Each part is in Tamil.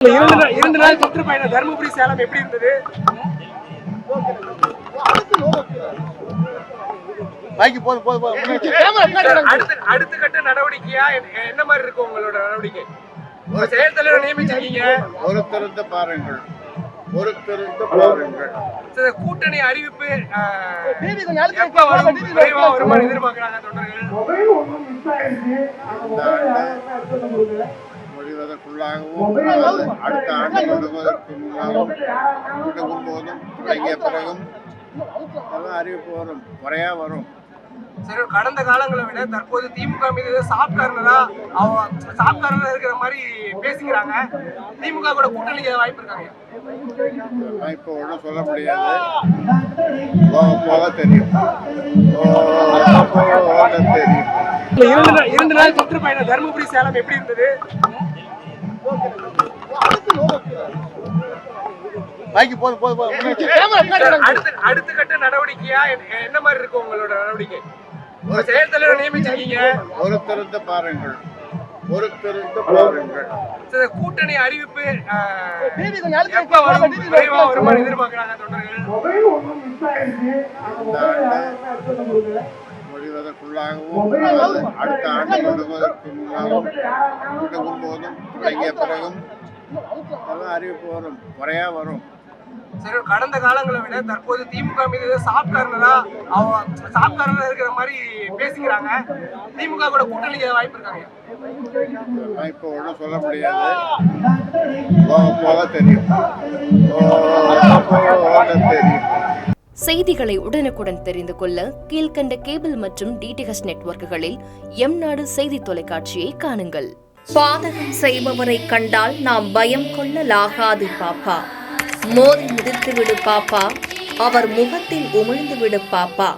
இரண்டு நாள் சுற்றுப்பயணம் தருமபுரி சேலம் எப்படி இருந்தது? அடுத்த கட்ட நடவடிக்கையா என்ன மாதிரி இருக்கும் உங்களோட நடவடிக்கை? ஒரு செயல் தலைவர் நியமிச்சிருக்கீங்க, பொறுத்திருந்து பாருங்கள். கூட்டணி அறிவிப்பு எப்ப வரும், விரைவா வருமானு எதிர்பார்க்கிறாங்க தொண்டர்கள். முடிவதற்குள்ளாகவும் அடுத்த ஆண்டு தொடங்குவதற்கு முன்னாலும் தொடங்கும் போதும் தொடங்கிய பிறகும் அதெல்லாம் அறிவிப்பு வரும், முறையா வரும். சரி, கடந்த காலங்களை விட தற்போது திமுக மீது சாஃப்ட் கார்னரா இருக்கிற மாதிரி பேசிக்கிறாங்க. திமுக கூட கூட்டணிக்கு வாய்ப்பு இருக்காங்க. இப்போ ஒன்றும் சொல்ல முடியாது, போக தெரியும். இரண்டு நாள் சுற்றுப்பயணம் தருமபுரி சேலம் எப்படி இருந்தது? அடுத்த கட்ட நடவடிக்கையா என்ன மாதிரி இருக்கும் உங்களோட நடவடிக்கை? ஒரு செயல் தலைவர் நியமிச்சிருக்கீங்க, பொறுத்திருந்து பாருங்கள். கூட்டணி அறிவிப்பு எப்ப வரும், விரைவா வருமானு எதிர்பார்க்கிறாங்க தொண்டர்கள். முடிவதற்குள்ளாகவும் அடுத்த ஆண்டு தொடங்குவதற்கு முன்னாலும் தொடங்கும் போதும் தொடங்கிய பிறகும் அதெல்லாம் அறிவிப்பு வரும், முறையா வரும். சரி, கடந்த காலங்களை விட தற்போது திமுக மீது சாஃப்ட் கார்னரா இருக்கிற மாதிரி பேசிக்கிறாங்க. திமுக கூட கூட்டணிக்கு வாய்ப்பு இருக்காங்க. இப்போ ஒன்றும் சொல்ல முடியாது, போக தெரியும். செய்திகளை உடனுக்குடன் தெரிந்து கொள்ள கீழ்கண்ட கேபிள் மற்றும் டிடிஹெச் நெட்வொர்க்குகளில் எம்நாடு செய்தி தொலைக்காட்சியை காணுங்கள். பாதகம் செய்பவரை கண்டால் நாம் பயம் கொள்ளலாகாது பாப்பா. மோதி மிதித்து விடு பாப்பா, அவர் முகத்தில் உமிழ்ந்து விடு பாப்பா.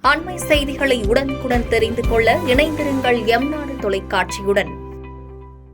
அண்மை செய்திகளை உடனுக்குடன் தெரிந்து கொள்ள இணைந்திருங்கள் எம்நாடு தொலைக்காட்சியுடன்.